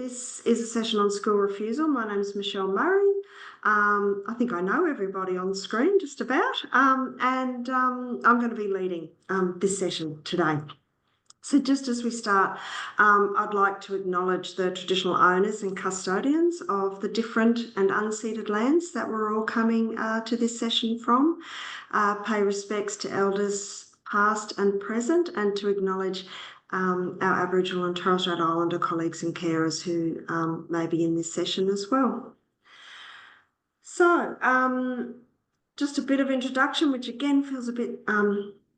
this is a session on school refusal. My name is Michelle Murray. I think I know everybody on screen just about, and I'm going to be leading this session today. So just as we start, I'd like to acknowledge the traditional owners and custodians of the different and unceded lands that we're all coming to this session from. Pay respects to elders past and present, and to acknowledge our Aboriginal and Torres Strait Islander colleagues and carers who may be in this session as well. So just a bit of introduction, which again feels a bit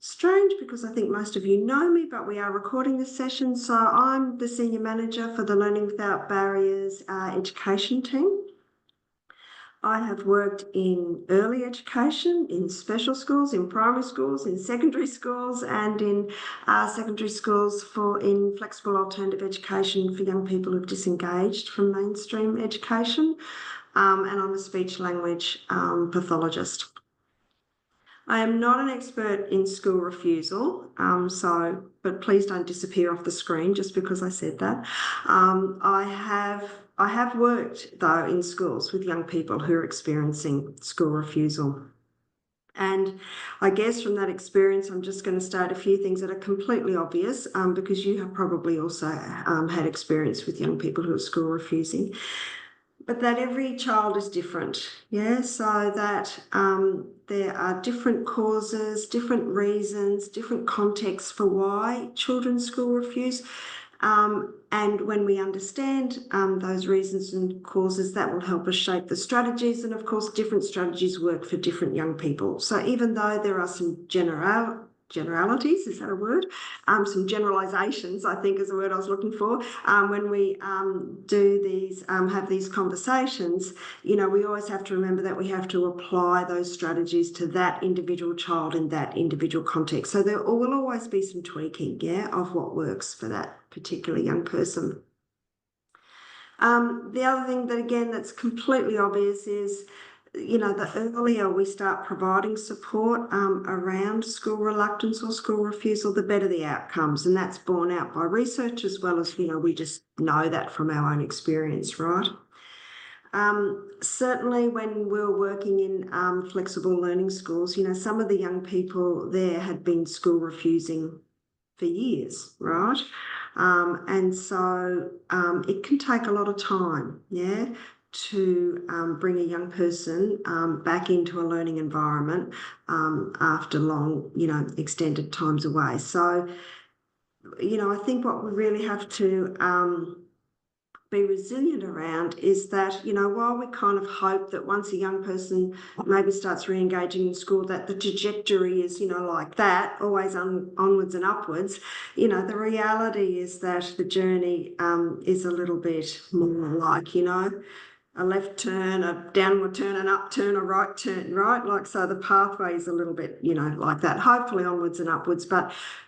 strange because I think most of you know me, but we are recording this session. So I'm the Senior Manager for the Learning Without Barriers education team. I have worked in early education, in special schools, in primary schools, in secondary schools, and in secondary schools in flexible alternative education for young people who've disengaged from mainstream education. And I'm a speech language pathologist. I am not an expert in school refusal, but please don't disappear off the screen just because I said that. I have worked, though, in schools with young people who are experiencing school refusal. And I guess from that experience, I'm just going to state a few things that are completely obvious because you have probably also had experience with young people who are school refusing. But that every child is different, yeah, so that there are different causes, different reasons, different contexts for why children school refuse. And when we understand those reasons and causes, that will help us shape the strategies. And of course, different strategies work for different young people. So even though there are some generalities, is that a word? Some generalizations, I think is the word I was looking for. When we do these, have these conversations, you know, we always have to remember that we have to apply those strategies to that individual child in that individual context. So there will always be some tweaking, yeah, of what works for that particular young person. The other thing that, again, that's completely obvious is, you know, the earlier we start providing support around school reluctance or school refusal, the better the outcomes. And that's borne out by research as well as, you know, we just know that from our own experience, right? Certainly when we were working in flexible learning schools, you know, some of the young people there had been school refusing for years, right? And so it can take a lot of time, yeah, to bring a young person back into a learning environment after long, you know, extended times away. So, you know, I think what we really have to be resilient around is that, you know, while we kind of hope that once a young person maybe starts re-engaging in school that the trajectory is, you know, like that, always onwards and upwards, you know, the reality is that the journey is a little bit more like, you know, a left turn, a downward turn, an upturn, a right turn, right? Like, so the pathway is a little bit, you know, like that, hopefully onwards and upwards.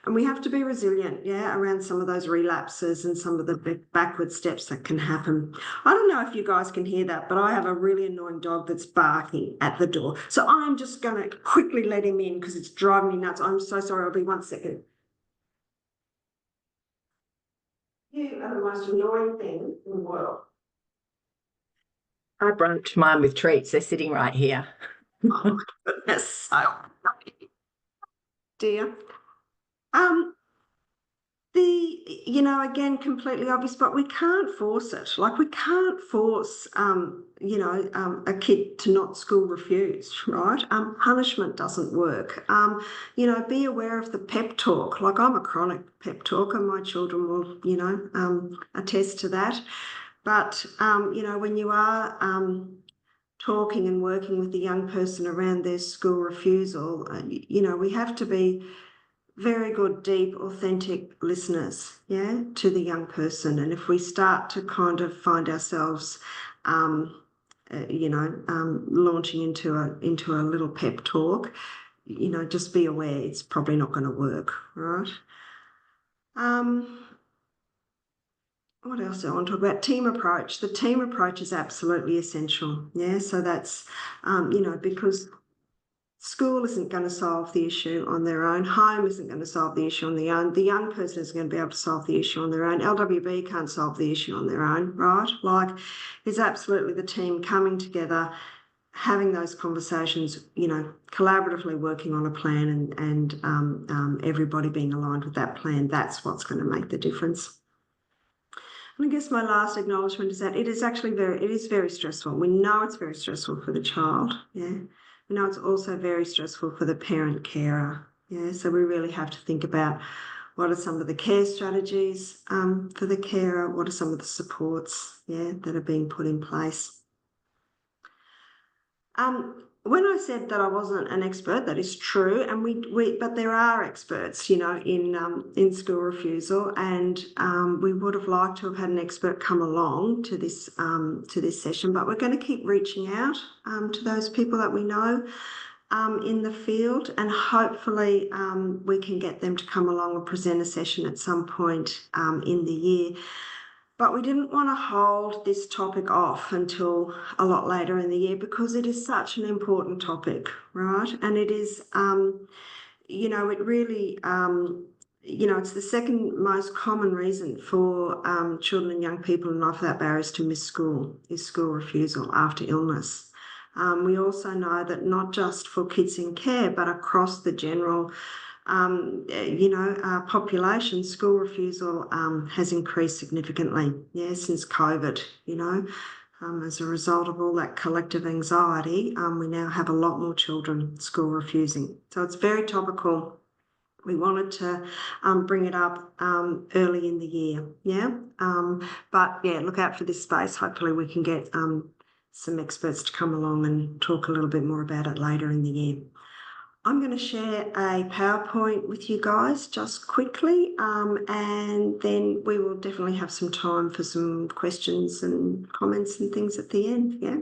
And we have to be resilient, yeah, around some of those relapses and some of the backward steps that can happen. I don't know if you guys can hear that, but I have a really annoying dog that's barking at the door. So I'm just going to quickly let him in because it's driving me nuts. I'm so sorry. I'll be 1 second. You are the most annoying thing in the world. I brunch mine with treats. They're sitting right here. Oh my goodness, so funny. Dear. You know, again, completely obvious, but we can't force it. Like, we can't force, you know, a kid to not school refuse, right? Punishment doesn't work. You know, be aware of the pep talk. Like, I'm a chronic pep talker. My children will, you know, attest to that. But, you know, when you are talking and working with the young person around their school refusal, you know, we have to be very good, deep, authentic listeners, yeah, to the young person. And if we start to kind of find ourselves, you know, launching into a little pep talk, you know, just be aware it's probably not going to work, right? What else do I want to talk about? Team approach. The team approach is absolutely essential. Yeah, so that's, you know, because School isn't going to solve the issue on their own. Home isn't going to solve the issue on their own. The young person isn't going to be able to solve the issue on their own. LWB can't solve the issue on their own, right? Like, it's absolutely the team coming together, having those conversations, collaboratively working on a plan and everybody being aligned with that plan. That's what's going to make the difference. And I guess my last acknowledgement is that it is very stressful. We know it's very stressful for the child, yeah. We know it's also very stressful for the parent carer, yeah. So we really have to think about what are some of the care strategies for the carer, what are some of the supports, yeah, that are being put in place. When I said that I wasn't an expert, that is true, and but there are experts, in school refusal, and we would have liked to have had an expert come along to this session, but we're going to keep reaching out to those people that we know in the field, and hopefully we can get them to come along and present a session at some point in the year. But we didn't want to hold this topic off until a lot later in the year because it is such an important topic, right? And it is, it really, it's the second most common reason for children and young people in life without barriers to miss school is school refusal after illness. We also know that not just for kids in care, but across the general population, school refusal has increased significantly, since COVID, as a result of all that collective anxiety, we now have a lot more children school refusing. So it's very topical. We wanted to bring it up early in the year, look out for this space. Hopefully we can get some experts to come along and talk a little bit more about it later in the year. I'm going to share a PowerPoint with you guys just quickly, and then we will definitely have some time for some questions and comments and things at the end, yeah?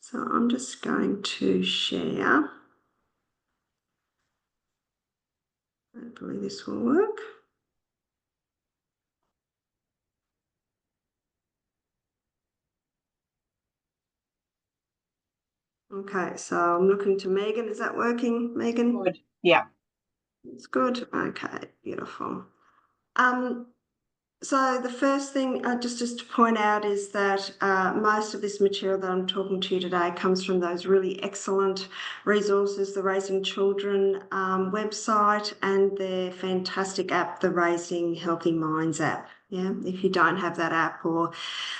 So I'm just going to share. Hopefully this will work. Okay, so I'm looking to Megan. Is that working, Megan? Good. Yeah. It's good. Okay, beautiful. So the first thing just to point out is that most of this material that I'm talking to you today comes from those really excellent resources, the Raising Children website and their fantastic app, the Raising Healthy Minds app. Yeah, if you don't have that app, or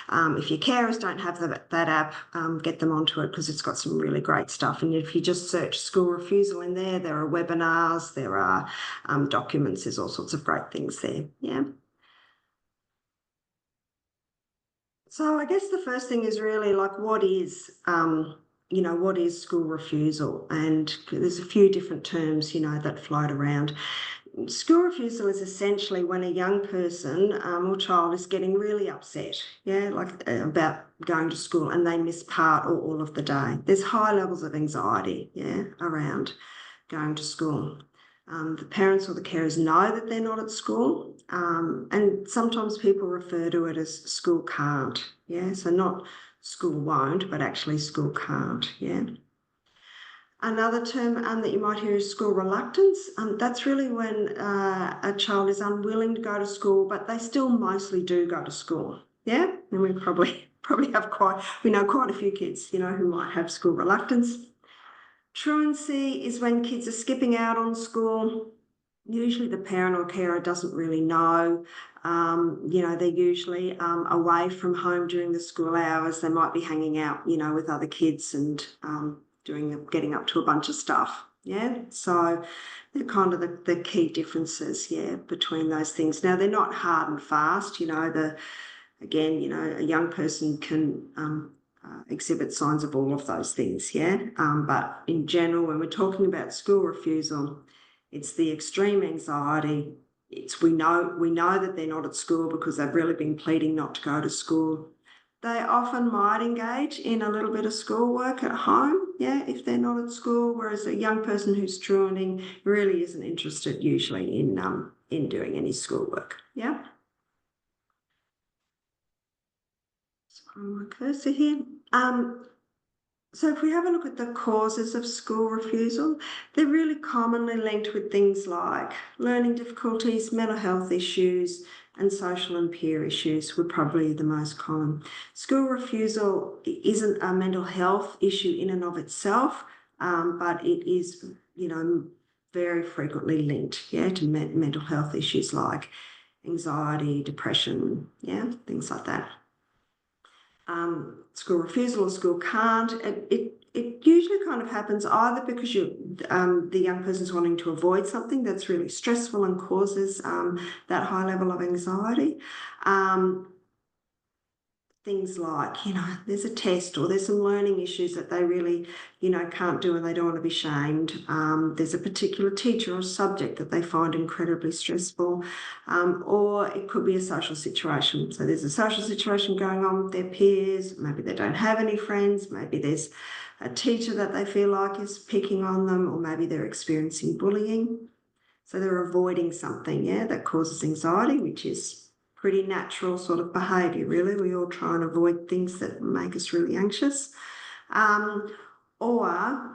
if your carers don't have that app, get them onto it because it's got some really great stuff. And if you just search school refusal in there are webinars, there are documents, there's all sorts of great things there. Yeah. So I guess the first thing is really like, what is school refusal? And there's a few different terms, that float around. School refusal is essentially when a young person or child is getting really upset, about going to school, and they miss part or all of the day. There's high levels of anxiety, around going to school. The parents or the carers know that they're not at school, and sometimes people refer to it as school can't, so not school won't, but actually school can't, Another term that you might hear is school reluctance. That's really when a child is unwilling to go to school, but they still mostly do go to school, and we probably know quite a few kids, who might have school reluctance. Truancy is when kids are skipping out on school. Usually the parent or carer doesn't really know. They're usually away from home during the school hours. They might be hanging out, with other kids and getting up to a bunch of stuff. So they're kind of the key differences, between those things. Now, they're not hard and fast. A young person can exhibit signs of all of those things, but in general, when we're talking about school refusal, it's the extreme anxiety. We know that they're not at school because they've really been pleading not to go to school. They often might engage in a little bit of schoolwork at home, if they're not at school, whereas a young person who's truanting really isn't interested usually in doing any schoolwork, So my cursor here. So if we have a look at the causes of school refusal, they're really commonly linked with things like learning difficulties, mental health issues, and social and peer issues were probably the most common. School refusal isn't a mental health issue in and of itself, but it is, very frequently linked, to mental health issues like anxiety, depression, things like that. School refusal or school can't. It usually kind of happens either because the young person's wanting to avoid something that's really stressful and causes that high level of anxiety. Things like, there's a test or there's some learning issues that they really, can't do and they don't want to be shamed. There's a particular teacher or subject that they find incredibly stressful, or it could be a social situation. So there's a social situation going on with their peers. Maybe they don't have any friends. Maybe there's a teacher that they feel like is picking on them, or maybe they're experiencing bullying. So they're avoiding something, that causes anxiety, which is pretty natural sort of behaviour, really. We all try and avoid things that make us really anxious. Or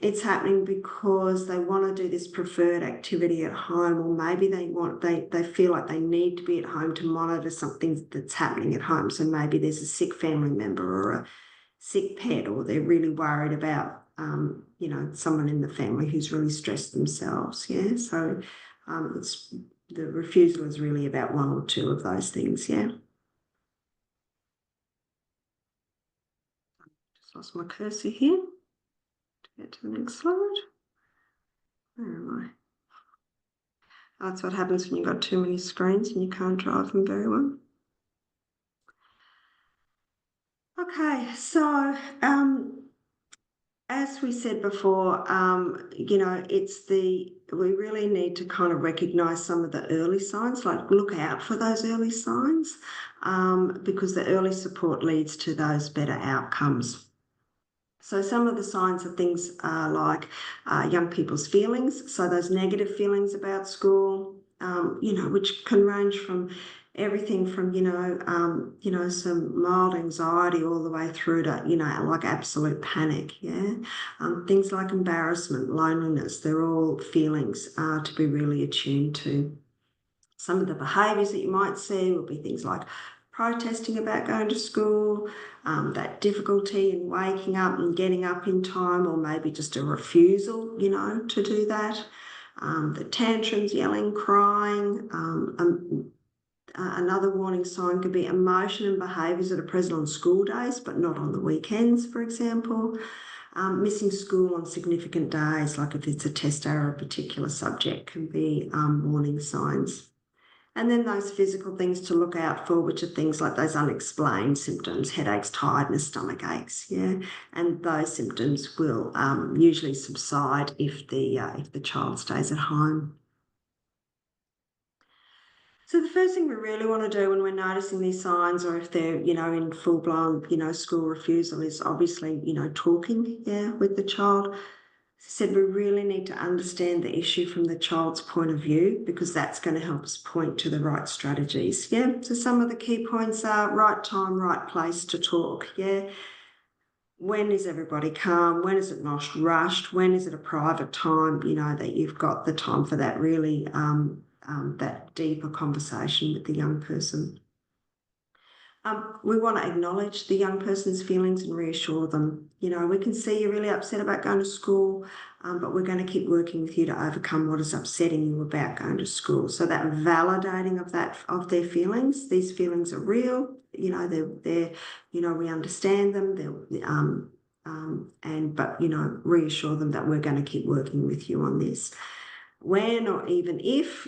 it's happening because they want to do this preferred activity at home, or maybe they feel like they need to be at home to monitor something that's happening at home. So maybe there's a sick family member or a sick pet, or they're really worried about someone in the family who's really stressed themselves. So it's the refusal is really about one or two of those things. Just lost my cursor here to get to the next slide. Where am I? That's what happens when you've got too many screens and you can't drive them very well. Okay, so as we said before, we really need to kind of recognise some of the early signs, like look out for those early signs, because the early support leads to those better outcomes. So some of the signs of things are like young people's feelings, so those negative feelings about school, which can range from everything from some mild anxiety all the way through to like absolute panic. Things like embarrassment, loneliness, they're all feelings to be really attuned to. Some of the behaviours that you might see will be things like protesting about going to school, that difficulty in waking up and getting up in time, or maybe just a refusal, to do that. The tantrums, yelling, crying. Another warning sign could be emotion and behaviours that are present on school days, but not on the weekends, for example. Missing school on significant days, like if it's a test day or a particular subject, can be warning signs. And then those physical things to look out for, which are things like those unexplained symptoms, headaches, tiredness, stomach aches, and those symptoms will usually subside if the child stays at home. So the first thing we really want to do when we're noticing these signs, or if they're, in full-blown, school refusal, is obviously, talking, with the child. As I said, we really need to understand the issue from the child's point of view, because that's going to help us point to the right strategies. So some of the key points are right time, right place to talk. When is everybody calm? When is it not rushed? When is it a private time, that you've got the time for that really that deeper conversation with the young person. We want to acknowledge the young person's feelings and reassure them. We can see you're really upset about going to school, but we're going to keep working with you to overcome what is upsetting you about going to school. So that validating of their feelings. These feelings are real. They're we understand them. But reassure them that we're going to keep working with you on this. When, or even if,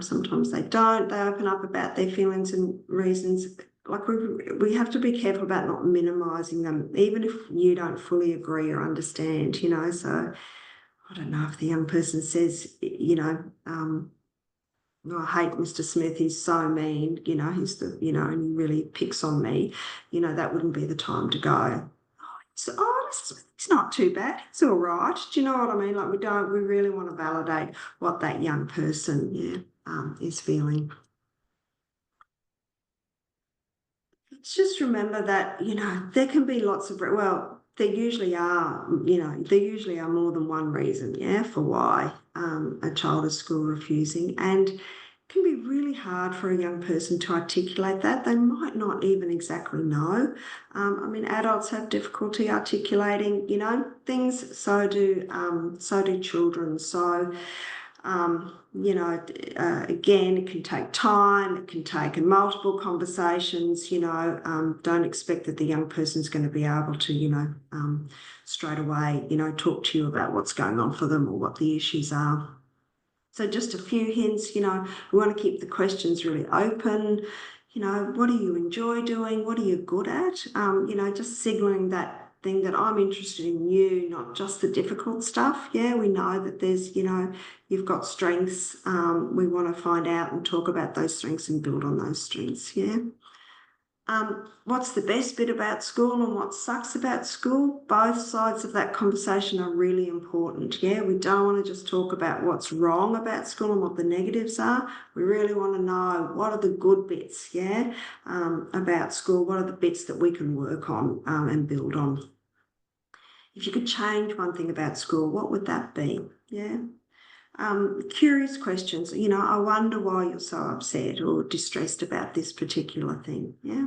sometimes they don't, they open up about their feelings and reasons. Like we have to be careful about not minimising them, even if you don't fully agree or understand, So I don't know if the young person says, I hate Mr. Smith, he's so mean, he's and he really picks on me, that wouldn't be the time to go. So, it's not too bad. It's all right. Do you know what I mean? Like we really want to validate what that young person, is feeling. Let's just remember that, there can be lots of, there usually are, there usually are more than one reason, for why a child is school refusing, and it can be really hard for a young person to articulate that. They might not even exactly know. Adults have difficulty articulating, things. So do children. So again, it can take time, it can take multiple conversations, don't expect that the young person's going to be able to, straight away, talk to you about what's going on for them or what the issues are. So just a few hints, we want to keep the questions really open. What do you enjoy doing? What are you good at? Just signaling that thing that I'm interested in you, not just the difficult stuff. Yeah, we know that there's, you've got strengths. We want to find out and talk about those strengths and build on those strengths. Yeah. What's the best bit about school and what sucks about school? Both sides of that conversation are really important. Yeah, we don't want to just talk about what's wrong about school and what the negatives are. We really want to know what are the good bits, about school. What are the bits that we can work on and build on? If you could change one thing about school, what would that be? Yeah. Curious questions, I wonder why you're so upset or distressed about this particular thing. Yeah.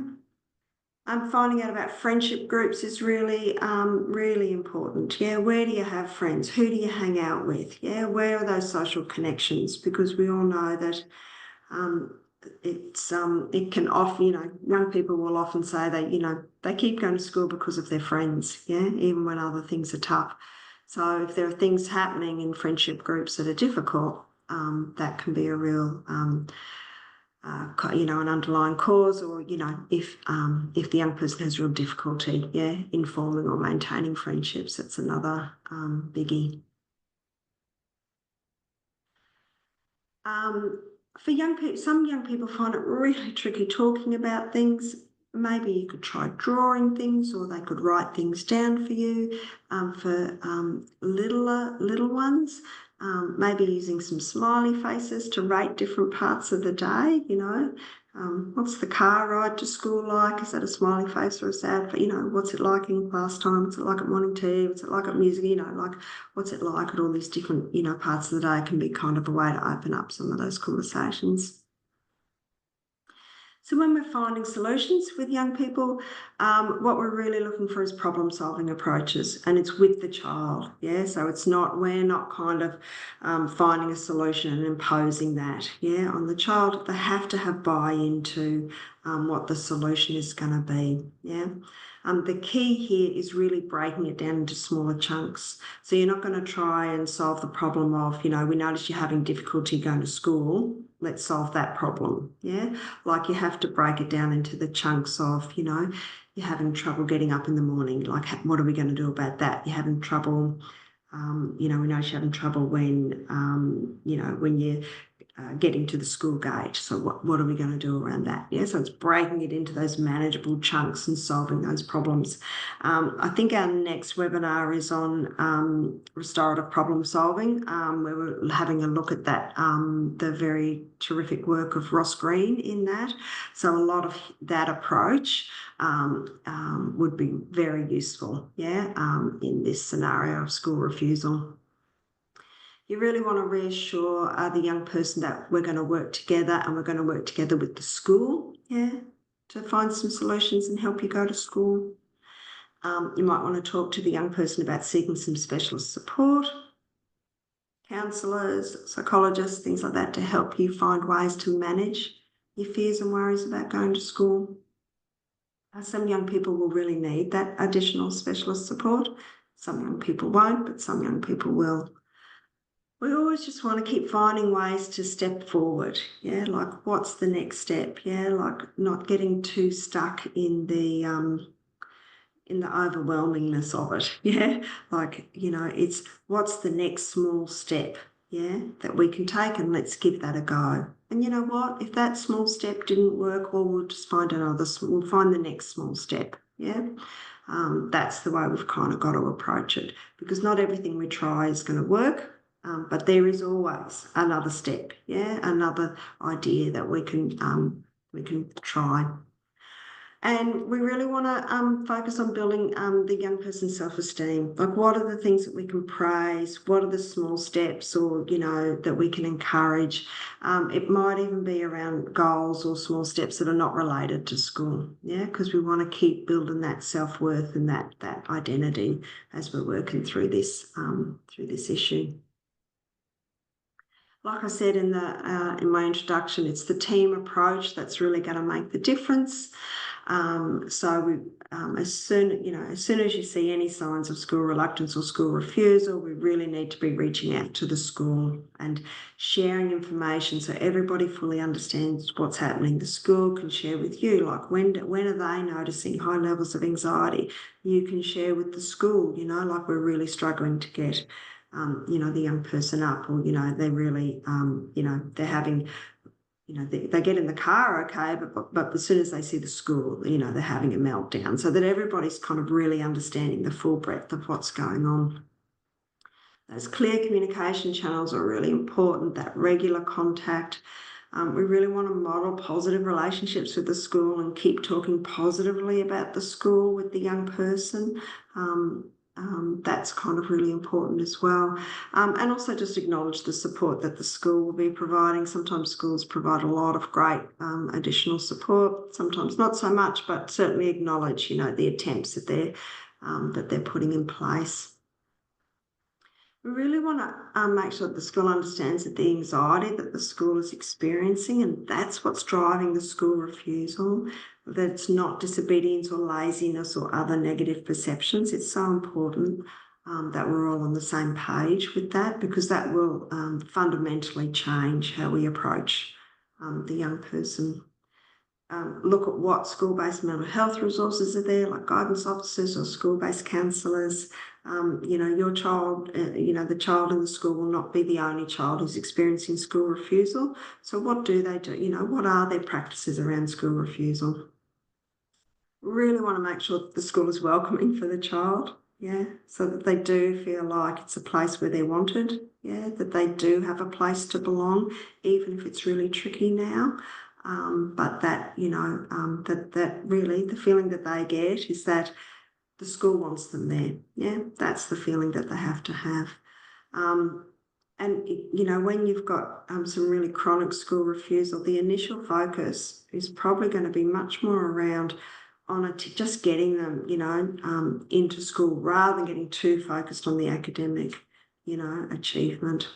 Finding out about friendship groups is really, really important. Yeah, where do you have friends? Who do you hang out with? Yeah, where are those social connections? Because we all know that it can often, young people will often say they keep going to school because of their friends. Yeah, even when other things are tough. So if there are things happening in friendship groups that are difficult, that can be a real an underlying cause, or if the young person has real difficulty, in forming or maintaining friendships, that's another biggie. For young people, some young people find it really tricky talking about things. Maybe you could try drawing things, or they could write things down for you. For little ones, maybe using some smiley faces to rate different parts of the day. What's the car ride to school like? Is that a smiley face or a sad face? What's it like in class time? What's it like at morning tea? What's it like at music? Like what's it like at all these different, parts of the day can be kind of a way to open up some of those conversations. So when we're finding solutions with young people, what we're really looking for is problem-solving approaches, and it's with the child. Yeah, so we're not kind of finding a solution and imposing that. Yeah, on the child, they have to have buy-in to what the solution is going to be. Yeah. The key here is really breaking it down into smaller chunks. So you're not going to try and solve the problem of, we notice you're having difficulty going to school. Let's solve that problem. Yeah. Like you have to break it down into the chunks of, you're having trouble getting up in the morning. Like, what are we going to do about that? You're having trouble, we know you're having trouble when, when you getting to the school gate. So what are we going to do around that? Yeah, so it's breaking it into those manageable chunks and solving those problems. I think our next webinar is on restorative problem solving, where we're having a look at that, the very terrific work of Ross Green in that. So a lot of that approach would be very useful, in this scenario of school refusal. You really want to reassure the young person that we're going to work together, and we're going to work together with the school, to find some solutions and help you go to school. You might want to talk to the young person about seeking some specialist support, counsellors, psychologists, things like that, to help you find ways to manage your fears and worries about going to school. Some young people will really need that additional specialist support. Some young people won't, but some young people will. We always just want to keep finding ways to step forward. Yeah, like what's the next step? Yeah, like not getting too stuck in the overwhelmingness of it. Yeah, like it's what's the next small step? Yeah, that we can take, and let's give that a go. And you know what? If that small step didn't work, well, we'll just find we'll find the next small step. Yeah. That's the way we've kind of got to approach it, because not everything we try is going to work. But there is always another step, another idea that we can try. And we really want to focus on building the young person's self-esteem. Like, what are the things that we can praise? What are the small steps, or, that we can encourage? It might even be around goals or small steps that are not related to school. Yeah, because we want to keep building that self-worth and that identity as we're working through this issue. Like I said in my introduction, it's the team approach that's really going to make the difference. As soon as you see any signs of school reluctance or school refusal, we really need to be reaching out to the school and sharing information so everybody fully understands what's happening. The school can share with you, like, when are they noticing high levels of anxiety? You can share with the school, like, we're really struggling to get the young person up, or, they're really, they're having, they get in the car okay, but as soon as they see the school, they're having a meltdown, so that everybody's kind of really understanding the full breadth of what's going on. Those clear communication channels are really important, that regular contact. We really want to model positive relationships with the school and keep talking positively about the school with the young person. That's kind of really important as well. And also just acknowledge the support that the school will be providing. Sometimes schools provide a lot of great additional support, sometimes not so much, but certainly acknowledge, the attempts that they're putting in place. We really want to make sure that the school understands that the anxiety that the school is experiencing, and that's what's driving the school refusal, that it's not disobedience or laziness or other negative perceptions. It's so important that we're all on the same page with that, because that will fundamentally change how we approach the young person. Look at what school-based mental health resources are there, like guidance officers or school-based counsellors. Your child, the child in the school will not be the only child who's experiencing school refusal. So what do they do? What are their practices around school refusal? We really want to make sure that the school is welcoming for the child, so that they do feel like it's a place where they're wanted, that they do have a place to belong, even if it's really tricky now. But that, that really the feeling that they get is that the school wants them there. That's the feeling that they have to have. And, when you've got some really chronic school refusal, the initial focus is probably going to be much more around just getting them, into school, rather than getting too focused on the academic, achievement.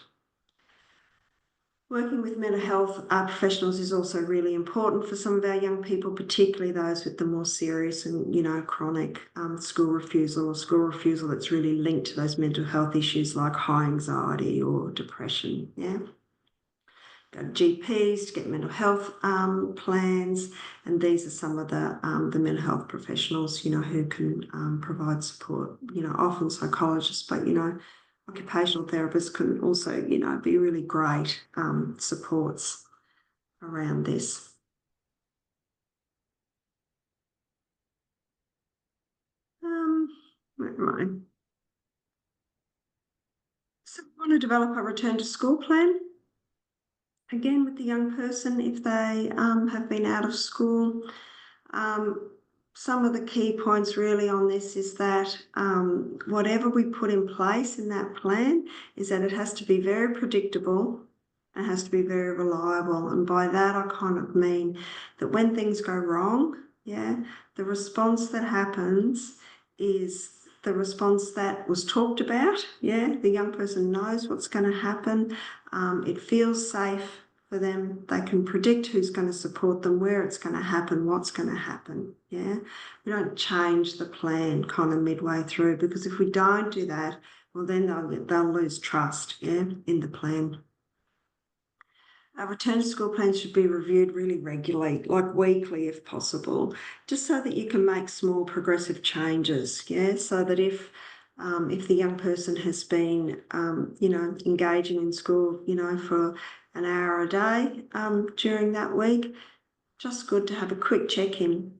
Working with mental health professionals is also really important for some of our young people, particularly those with the more serious and, chronic school refusal, or school refusal that's really linked to those mental health issues like high anxiety or depression. Go to GPs to get mental health plans, and these are some of the mental health professionals, who can provide support. Often psychologists, but occupational therapists can also, be really great supports around this. Where am I? So we want to develop a return to school plan. Again, with the young person, if they have been out of school. Some of the key points really on this is that whatever we put in place in that plan is that it has to be very predictable and has to be very reliable. And by that, I kind of mean that when things go wrong, the response that happens is the response that was talked about. The young person knows what's going to happen. It feels safe for them. They can predict who's going to support them, where it's going to happen, what's going to happen. We don't change the plan kind of midway through, because if we don't do that, well, then they'll lose trust in the plan. Our return to school plans should be reviewed really regularly, like weekly if possible, just so that you can make small progressive changes. So that if the young person has been, engaging in school, for an hour a day during that week, just good to have a quick check-in.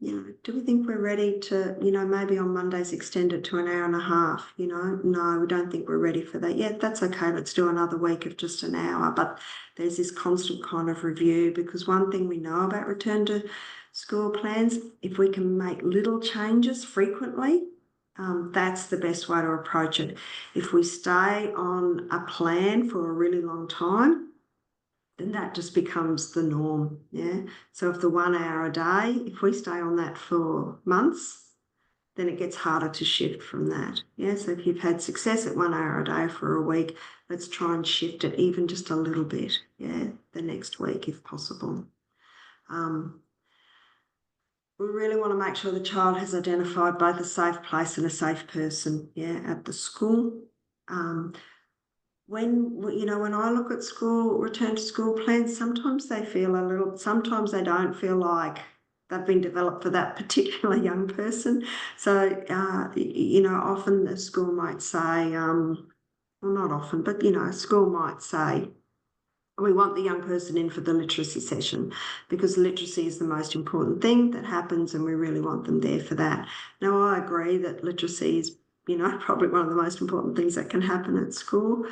Do we think we're ready to, maybe on Mondays extend it to an hour and a half? No, we don't think we're ready for that. That's okay. Let's do another week of just an hour. But there's this constant kind of review, because one thing we know about return to school plans, if we can make little changes frequently, that's the best way to approach it. If we stay on a plan for a really long time, then that just becomes the norm. Yeah. So if the 1 hour a day, if we stay on that for months, then it gets harder to shift from that. Yeah. So if you've had success at 1 hour a day for a week, let's try and shift it even just a little bit. Yeah. The next week, if possible. We really want to make sure the child has identified both a safe place and a safe person, yeah, at the school. When I look at school, return to school plans, sometimes they sometimes they don't feel like they've been developed for that particular young person. So, often the school might say, well, not often, but, a school might say, we want the young person in for the literacy session because literacy is the most important thing that happens and we really want them there for that. Now, I agree that literacy is, probably one of the most important things that can happen at school,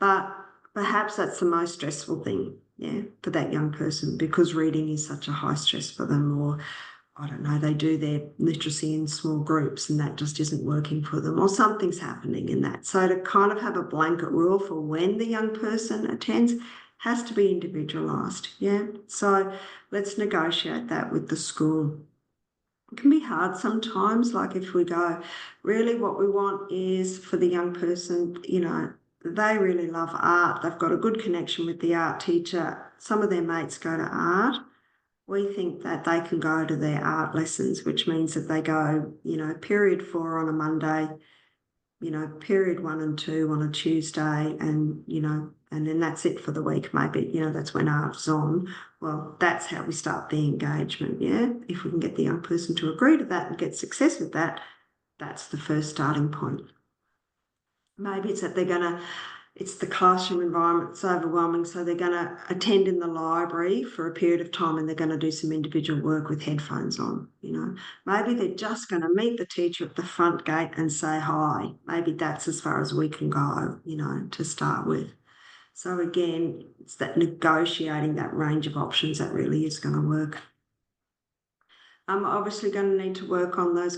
but perhaps that's the most stressful thing, yeah, for that young person because reading is such a high stress for them, or I don't know, they do their literacy in small groups and that just isn't working for them, or something's happening in that. So to kind of have a blanket rule for when the young person attends has to be individualised, yeah? So let's negotiate that with the school. It can be hard sometimes, like if we go, really what we want is for the young person, they really love art, they've got a good connection with the art teacher, some of their mates go to art. We think that they can go to their art lessons, which means that they go, period 4 on a Monday, period 1 and 2 on a Tuesday, and, and then that's it for the week, maybe, that's when art's on. Well, that's how we start the engagement, yeah? If we can get the young person to agree to that and get success with that, that's the first starting point. Maybe it's that it's the classroom environment, it's overwhelming, so they're going to attend in the library for a period of time and they're going to do some individual work with headphones on, Maybe they're just going to meet the teacher at the front gate and say hi. Maybe that's as far as we can go, to start with. So again, it's that negotiating that range of options that really is going to work. I'm obviously going to need to work on those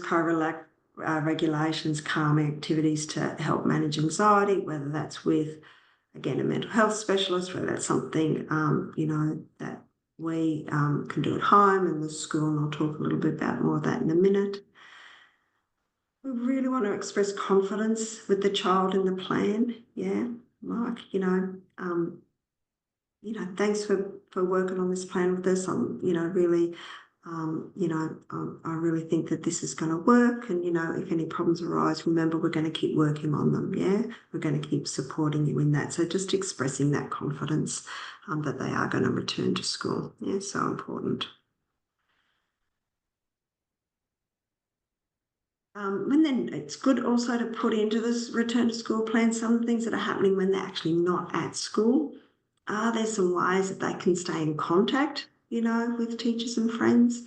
regulations, calming activities to help manage anxiety, whether that's with, again, a mental health specialist, whether that's something, that we can do at home in the school, and I'll talk a little bit about more of that in a minute. We really want to express confidence with the child in the plan, yeah, like, thanks for working on this plan with us. I'm, really, I really think that this is going to work. And, if any problems arise, remember, we're going to keep working on them. Yeah, we're going to keep supporting you in that. So just expressing that confidence that they are going to return to school. Yeah, so important. And then it's good also to put into this return to school plan some things that are happening when they're actually not at school. Are there some ways that they can stay in contact, with teachers and friends?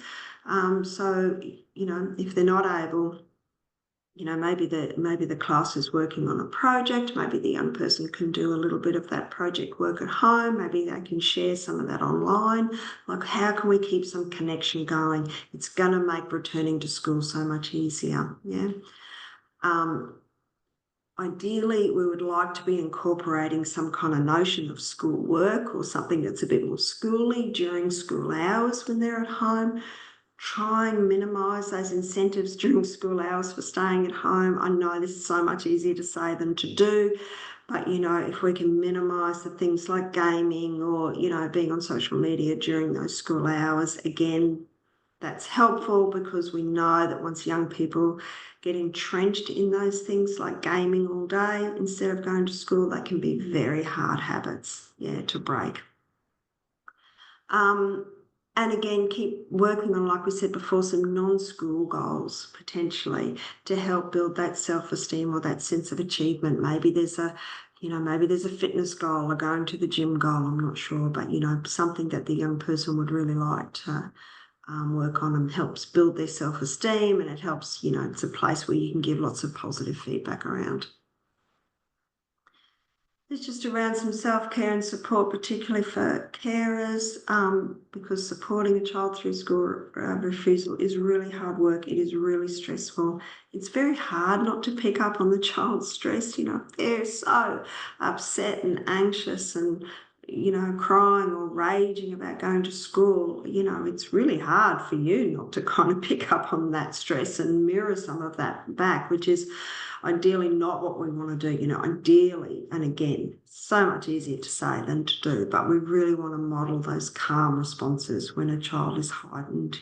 So, if they're not able, maybe the class is working on a project, maybe the young person can do a little bit of that project work at home, maybe they can share some of that online. Like, how can we keep some connection going? It's going to make returning to school so much easier, yeah? Ideally, we would like to be incorporating some kind of notion of school work or something that's a bit more schooly during school hours when they're at home. Try and minimise those incentives during school hours for staying at home. I know this is so much easier to say than to do, but, if we can minimise the things like gaming or, being on social media during those school hours, again, that's helpful because we know that once young people get entrenched in those things like gaming all day instead of going to school, they can be very hard habits, yeah, to break. And again, keep working on, like we said before, some non-school goals potentially to help build that self-esteem or that sense of achievement. Maybe there's a fitness goal or going to the gym goal, I'm not sure, but, something that the young person would really like to work on, and helps build their self-esteem, and it helps, it's a place where you can give lots of positive feedback around. It's just around some self-care and support, particularly for carers, because supporting a child through school refusal is really hard work. It is really stressful. It's very hard not to pick up on the child's stress. They're so upset and anxious and, crying or raging about going to school. It's really hard for you not to kind of pick up on that stress and mirror some of that back, which is ideally not what we want to do, ideally, and again, so much easier to say than to do, but we really want to model those calm responses when a child is heightened,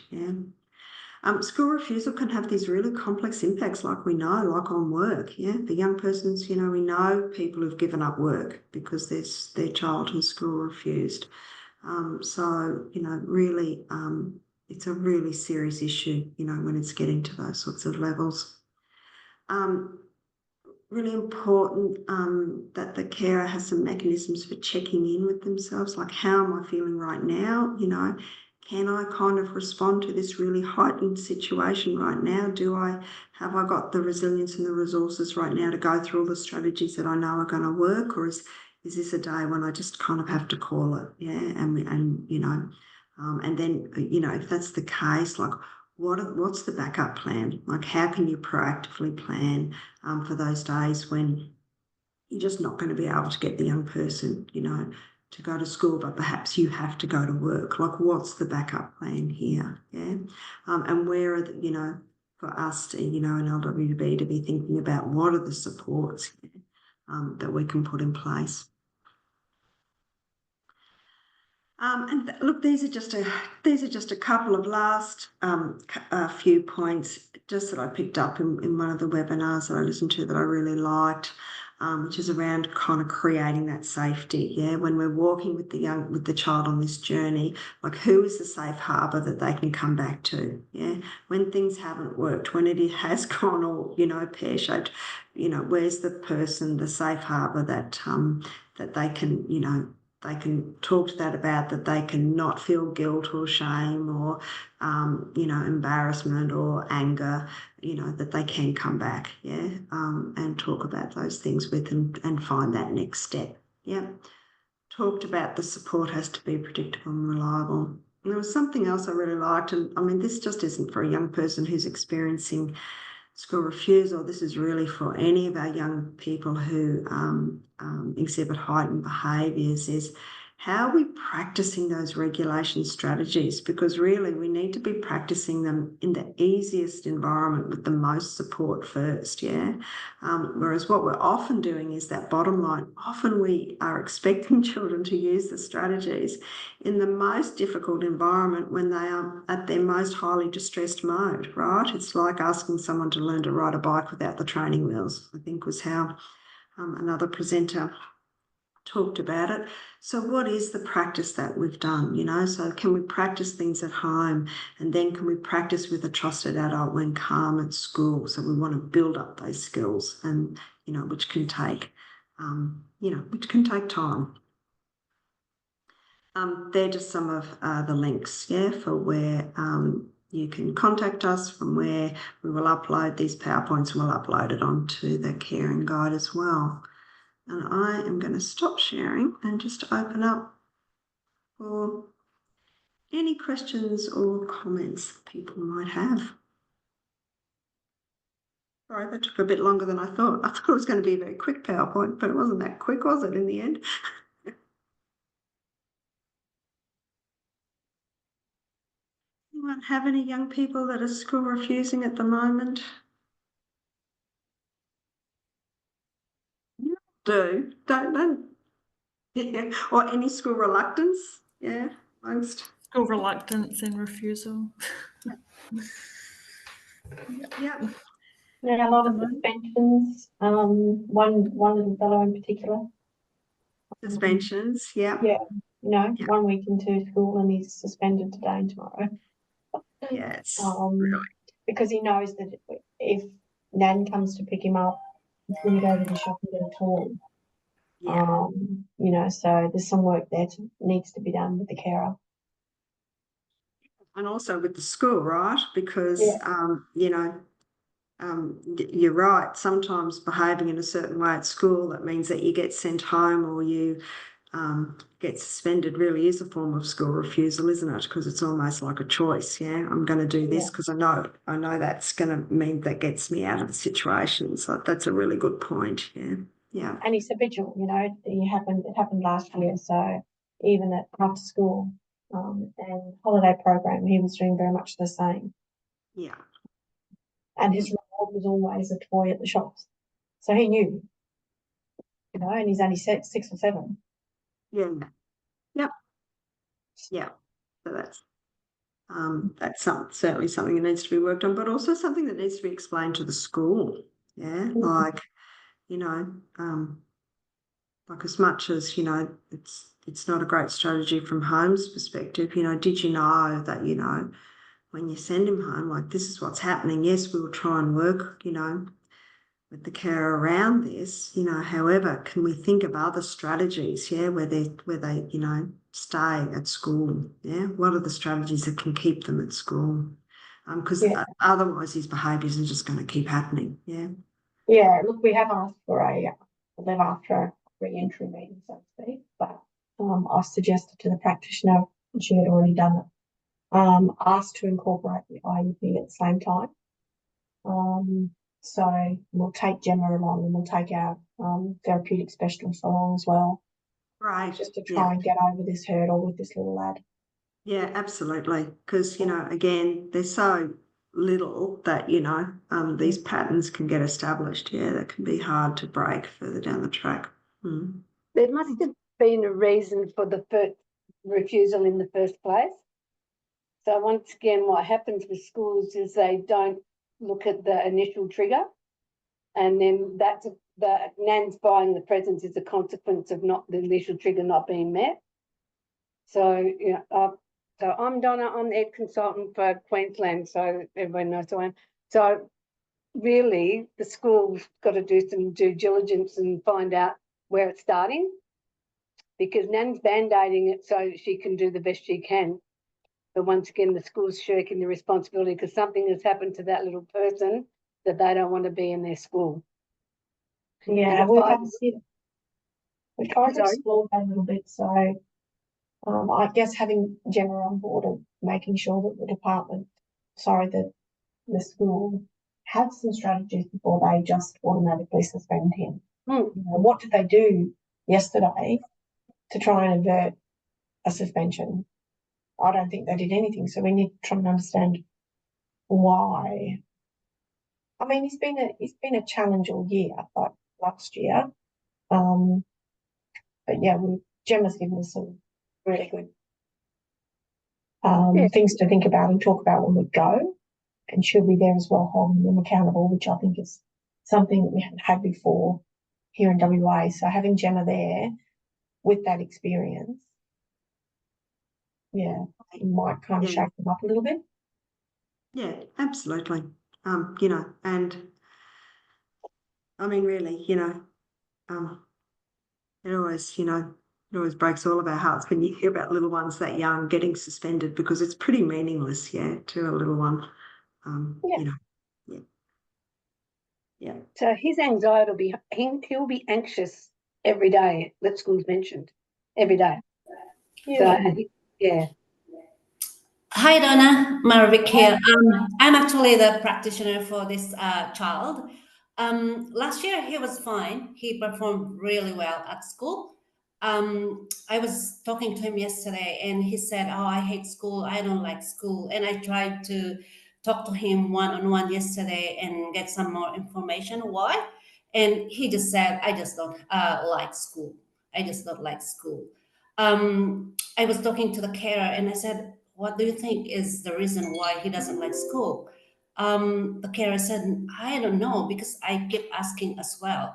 School refusal can have these really complex impacts, like we know, like on work, For young persons, we know people who've given up work because their child in school refused. Really, it's a really serious issue, when it's getting to those sorts of levels. Really important that the carer has some mechanisms for checking in with themselves, like how am I feeling right now? Can I kind of respond to this really heightened situation right now? Have I got the resilience and the resources right now to go through all the strategies that I know are going to work, or is this a day when I just kind of have to call it? And then if that's the case, like what's the backup plan? Like how can you proactively plan for those days when you're just not going to be able to get the young person, to go to school, but perhaps you have to go to work. Like what's the backup plan here? And where are for us to, in LWB to be thinking about what are the supports that we can put in place. Look, these are just a couple of last few points just that I picked up in one of the webinars that I listened to that I really liked, which is around kind of creating that safety. When we're walking with the child on this journey, like who is the safe harbour that they can come back to? When things haven't worked, when it has gone all pear-shaped, where's the person, the safe harbour that they can they can talk to that about, that they can not feel guilt or shame or, embarrassment or anger, that they can come back, and talk about those things with and find that next step, Talked about the support has to be predictable and reliable. And there was something else I really liked, and I mean, this just isn't for a young person who's experiencing school refusal. This is really for any of our young people who exhibit heightened behaviours, is how are we practicing those regulation strategies? Because really we need to be practicing them in the easiest environment with the most support first, whereas what we're often doing is that bottom line. Often we are expecting children to use the strategies in the most difficult environment when they are at their most highly distressed mode, right? It's like asking someone to learn to ride a bike without the training wheels, I think was how another presenter talked about it. So what is the practice that we've done, So can we practice things at home, and then can we practice with a trusted adult when calm at school? So we want to build up those skills, and, which can take time. They're just some of the links, for where you can contact us, from where we will upload these PowerPoints, and we'll upload it onto the caring guide as well. And I am going to stop sharing and just open up for any questions or comments people might have. Sorry, that took a bit longer than I thought. I thought it was going to be a very quick PowerPoint, but it wasn't that quick, was it, in the end? Anyone have any young people that are school refusing at the moment? Don't. Yeah. Or any school reluctance? Most. School reluctance and refusal. Yeah. Yeah, a lot of suspensions. One little fellow in particular. Suspensions, yeah. Yeah, 1 week into school and he's suspended today and tomorrow. Yes. Really. Because he knows that if Nan comes to pick him up, he's going to go to the shop and get a toy. Yeah. So there's some work there needs to be done with the carer. And also with the school, right? Because, you're right. Sometimes behaving in a certain way at school, that means that you get sent home or you get suspended, really is a form of school refusal, isn't it? Because it's almost like a choice. Yeah, I'm going to do this because I know that's going to mean that gets me out of the situation. So that's a really good point. Yeah, yeah. And he's habitual, you know, it happened last year. So even at after school and holiday program, he was doing very much the same. Yeah. And his reward was always a toy at the shops. So he knew, you know, and he's only 6 or 7. Yeah. Yep. Yeah. So that's certainly something that needs to be worked on, but also something that needs to be explained to the school. Yeah, like, you know, like as much as, you know, it's not a great strategy from home's perspective, you know, did you know that, you know, when you send him home, like this is what's happening. Yes, we'll try and work, you know, with the care around this, you know, however, can we think of other strategies, yeah, where they, you know, stay at school, yeah? What are the strategies that can keep them at school? Because otherwise his behaviours are just going to keep happening, yeah? Yeah, look, we have asked for they've asked for a re-entry meeting, so to speak, but I suggested to the practitioner, and she had already done it, asked to incorporate the IUP at the same time. So we'll take Gemma along and we'll take our therapeutic specialist along as well. Right. Just to try and get over this hurdle with this little lad. Yeah, absolutely. Because, you know, again, they're so little that, you know, these patterns can get established. Yeah, that can be hard to break further down the track. There must have been a reason for the first refusal in the first place. So once again, what happens with schools is they don't look at the initial trigger, and then the NAN's buying the presents is a consequence of not the initial trigger not being met. So, you know, so I'm Donna, I'm the ed consultant for Queensland, so everybody knows who I am. So really, the school's got to do some due diligence and find out where it's starting, because Nan's band-aiding it so she can do the best she can. But once again, the school's shirking the responsibility because something has happened to that little person that they don't want to be in their school. Yeah, we tried to explore that a little bit. So I guess having Gemma on board and making sure that the school have some strategies before they just automatically suspend him. You know, what did they do yesterday to try and avert a suspension? I don't think they did anything. So we need to try and understand why. I mean, he's been a challenge all year, like last year. But yeah, Gemma's given us some really good things to think about and talk about when we go, and she'll be there as well, holding them accountable, which I think is something that we haven't had before here in WA. So having Gemma there with that experience, yeah, it might kind of shake them up a little bit. Yeah, absolutely. You know, and I mean, really, you know, it always, you know, it always breaks all of our hearts when you hear about little ones that young getting suspended, because it's pretty meaningless, yeah, to a little one. You know, yeah. So his anxiety will be, he'll be anxious every day that school's mentioned, every day. Yeah. So, yeah. Hi, Donna. Marvik here. I'm actually the practitioner for this child. Last year, he was fine. He performed really well at school. I was talking to him yesterday and he said, "Oh, I hate school. I don't like school." And I tried to talk to him one-on-one yesterday and get some more information why. And he just said, "I just don't like school. I just don't like school." I was talking to the carer and I said, "What do you think is the reason why he doesn't like school?" The carer said, "I don't know because I keep asking as well."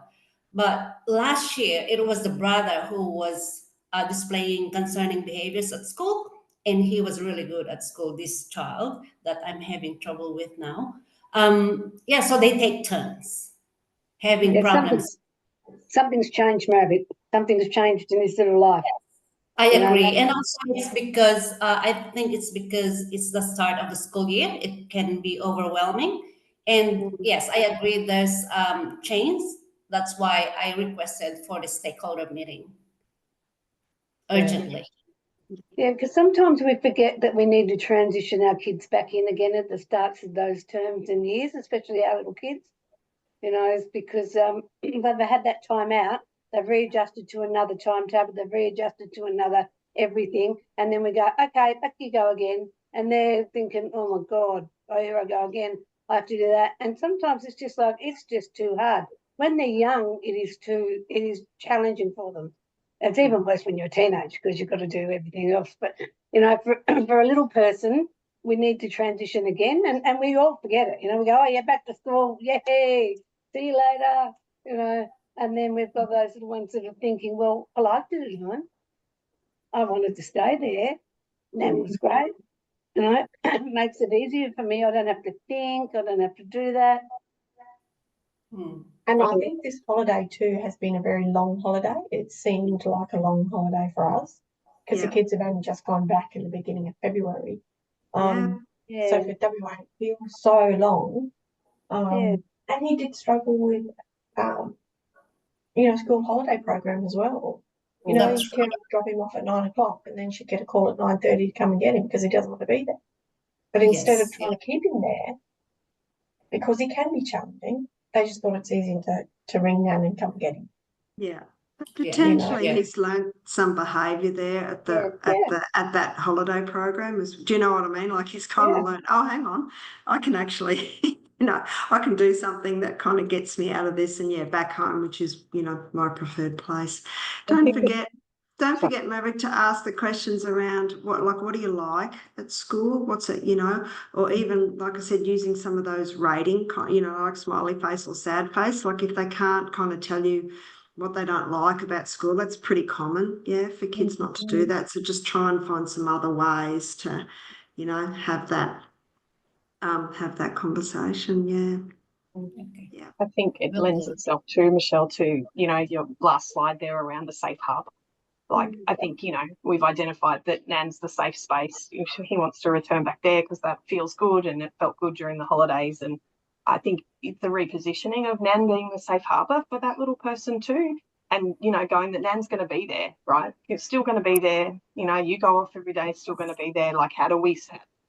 But last year, it was the brother who was displaying concerning behaviors at school, and he was really good at school, this child that I'm having trouble with now. Yeah, so they take turns having problems. Something's changed, Marvik. Something's changed in his little life. I agree. And also it's because I think it's because it's the start of the school year. It can be overwhelming. And yes, I agree there's change. That's why I requested for the stakeholder meeting urgently. Yeah, because sometimes we forget that we need to transition our kids back in again at the starts of those terms and years, especially our little kids. You know, it's because they've had that time out, they've readjusted to another timetable, they've readjusted to another everything, and then we go, okay, back you go again. And they're thinking, oh my God, oh, here I go again. I have to do that. And sometimes it's just like, it's just too hard. When they're young, it is challenging for them. It's even worse when you're a teenager because you've got to do everything else. But, you know, for a little person, we need to transition again. And we all forget it. You know, we go, oh, yeah, back to school. Yay. See you later. You know, and then we've got those little ones that are thinking, well, I liked it at home. I wanted to stay there. Nan was great. You know, it makes it easier for me. I don't have to think. I don't have to do that. And I think this holiday too has been a very long holiday. It seemed like a long holiday for us because the kids have only just gone back in the beginning of February. So for WA, it feels so long. And he did struggle with, you know, school holiday program as well. You know, That's his parents would drop him off at 9 o'clock and then she'd get a call at 9:30 to come and get him because he doesn't want to be there. But instead of trying to keep him there, because he can be challenging, they just thought it's easier to ring Nan and come and get him. Yeah. Potentially he's learned some behaviour there at that holiday program. Do you know what I mean? Like he's kind of learned, oh, hang on, I can actually, you know, I can do something that kind of gets me out of this and back home, which is, you know, my preferred place. Don't forget, Maverick, to ask the questions around what do you like at school? What's it, you know, or even, like I said, using some of those rating, you know, like smiley face or sad face. Like if they can't kind of tell you what they don't like about school, that's pretty common, for kids not to do that. So just try and find some other ways to, you know, have that conversation. Yeah. I think it lends itself to, Michelle, to, you know, your last slide there around the safe harbour. Like, I think, you know, we've identified that Nan's the safe space. He wants to return back there because that feels good and it felt good during the holidays. And I think it's the repositioning of Nan being the safe harbour for that little person too. And, you know, going that Nan's going to be there, right? It's still going to be there. You know, you go off every day, it's still going to be there. Like, how do we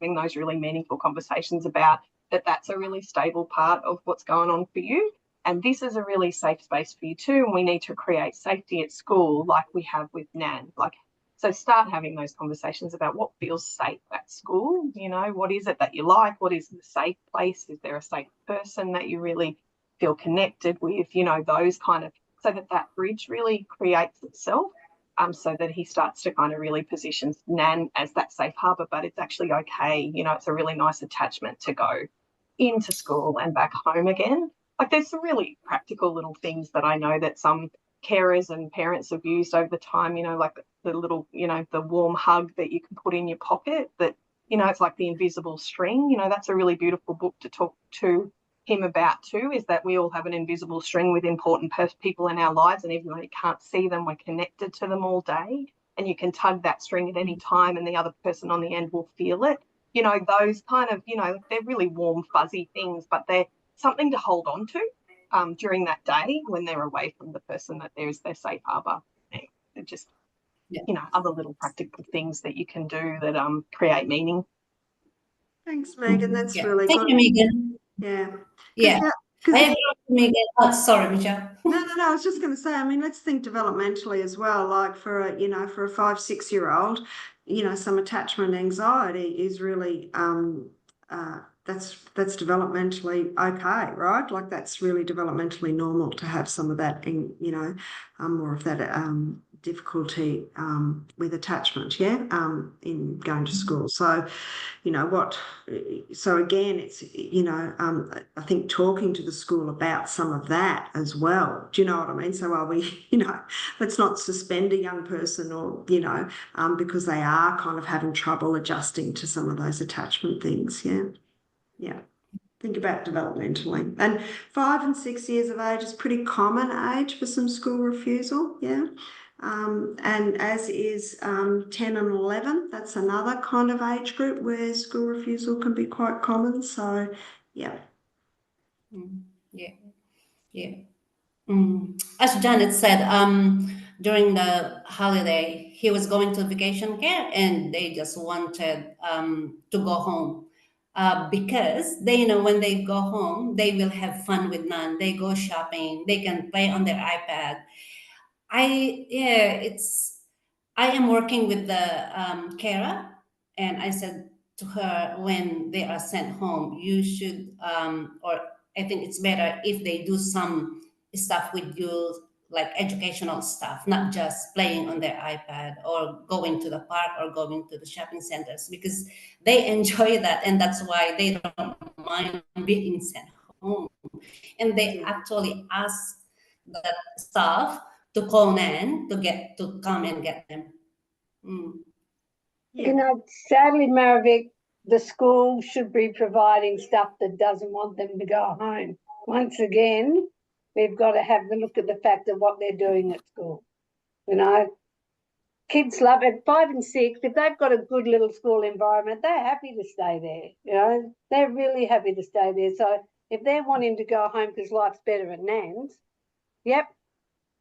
having those really meaningful conversations about that's a really stable part of what's going on for you? And this is a really safe space for you too. And we need to create safety at school like we have with Nan. Like, so start having those conversations about what feels safe at school. You know, what is it that you like? What is the safe place? Is there a safe person that you really feel connected with? You know, those kind of, so that bridge really creates itself. So that he starts to kind of really position Nan as that safe harbour, but it's actually okay. You know, it's a really nice attachment to go into school and back home again. Like there's some really practical little things that I know that some carers and parents have used over the time, you know, like the little, you know, the warm hug that you can put in your pocket that, you know, it's like the invisible string. You know, that's a really beautiful book to talk to him about too, is that we all have an invisible string with important people in our lives, and even though you can't see them, we're connected to them all day, and you can tug that string at any time and the other person on the end will feel it. You know, those kind of, you know, they're really warm, fuzzy things, but they're something to hold on to during that day when they're away from the person that there's their safe harbour. They're just, you know, other little practical things that you can do that create meaning. Thanks, Megan. That's really Thank good. you, Megan. Yeah. I agree with Megan. Oh, sorry, Michelle. No. I was just going to say, I mean, let's think developmentally as well. Like for a 5-6-year-old, you know, some attachment anxiety is really that's developmentally okay, right? Like that's really developmentally normal to have some of that, and you know, more of that difficulty with attachment, in going to school. So, you know so again, it's, you know, I think talking to the school about some of that as well. Do you know what I mean? So are we, you know, let's not suspend a young person or, you know, because they are kind of having trouble adjusting to some of those attachment things. Yeah. Think about developmentally. And 5 and 6 years of age is pretty common age for some school refusal. And as is 10 and 11, that's another kind of age group where school refusal can be quite common. So, yeah. Yeah, yeah. As Janet said, during the holiday, he was going to vacation care and they just wanted to go home. Because they know when they go home, they will have fun with Nan. They go shopping, they can play on their iPad. I am working with the carer, and I said to her when they are sent home, you should, or I think it's better if they do some stuff with you, like educational stuff, not just playing on their iPad or going to the park or going to the shopping centers, because they enjoy that, and that's why they don't mind being sent home. And they actually ask the staff to call Nan to get to come and get them. You know, sadly, Maravik, the school should be providing stuff that doesn't want them to go home. Once again, we've got to have a look at the fact of what they're doing at school. You know, kids love it. 5 and 6, if they've got a good little school environment, they're happy to stay there. You know, they're really happy to stay there. So if they're wanting to go home because life's better at Nan's, yep,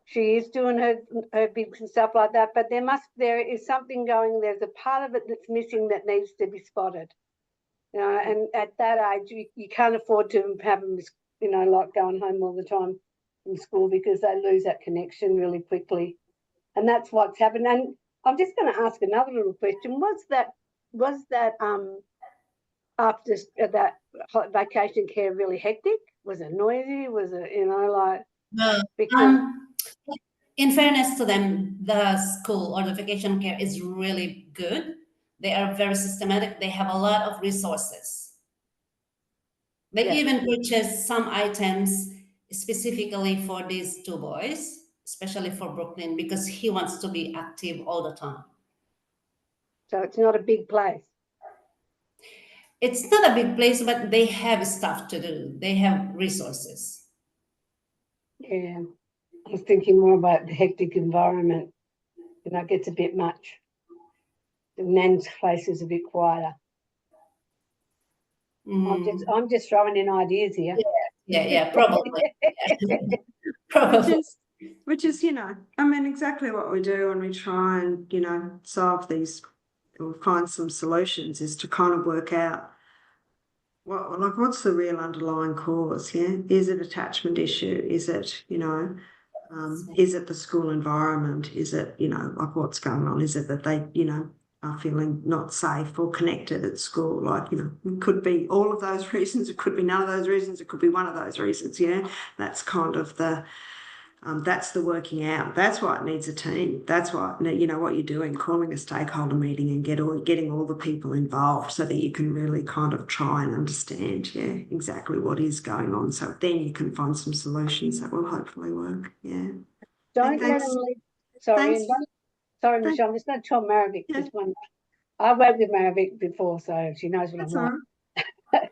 she is doing her bits and stuff like that, but there is something going, there's a part of it that's missing that needs to be spotted. You know, and at that age, you can't afford to have them, you know, like going home all the time from school, because they lose that connection really quickly. And that's what's happened. And I'm just going to ask another little question. Was that after that vacation care really hectic? Was it noisy? Was it, you know, like, because In fairness to them, the school or the vacation care is really good. They are very systematic. They have a lot of resources. They even purchased some items specifically for these 2 boys, especially for Brooklyn, because he wants to be active all the time. So it's not a big place. It's not a big place, but they have stuff to do. They have resources. Yeah. I was thinking more about the hectic environment. You know, it gets a bit much. The Nan's place is a bit quieter. I'm just throwing in ideas here. Yeah, probably. Probably. Which is, you know, I mean, exactly what we do when we try and, you know, solve these or find some solutions, is to kind of work out what's the real underlying cause, yeah? Is it attachment issue? Is it, you know, is it the school environment? Is it, you know, like what's going on? Is it that they, you know, are feeling not safe or connected at school? Like, you know, it could be all of those reasons. It could be none of those reasons. It could be one of those reasons, yeah? That's kind of that's the working out. That's why it needs a team. That's why, you know, what you're doing, calling a stakeholder meeting and getting all the people involved so that you can really kind of try and understand, yeah, exactly what is going on. So then you can find some solutions that will hopefully work. Yeah. Don't let them leave. Sorry, Michelle, I'm just going to tell Maravik this one. I worked with Maravik before, so she knows what I'm like. Right.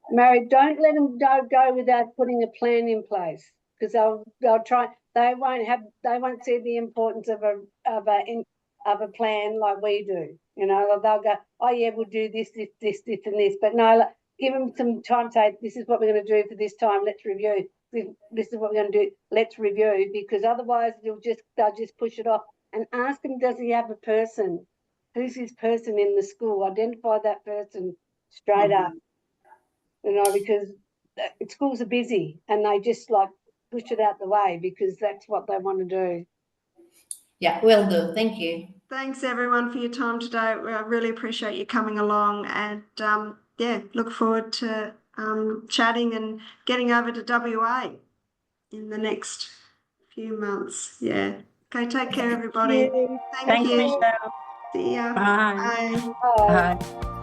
Mary, don't let them go without putting a plan in place, because they'll try. They won't see the importance of a plan like we do. You know, they'll go, oh yeah, we'll do this, and this. But no, give them some time. Say, this is what we're going to do for this time. Let's review. This is what we're going to do. Let's review, because otherwise they'll just push it off. And ask him, does he have a person? Who's his person in the school? Identify that person straight up. You know, because schools are busy and they just like push it out the way because that's what they want to do. Yeah, will do. Thank you. Thanks everyone for your time today. I really appreciate you coming along, and yeah, look forward to chatting and getting over to WA in the next few months. Yeah. Okay, take care everybody. Thank you. Michelle. See ya. Bye. Bye. Bye.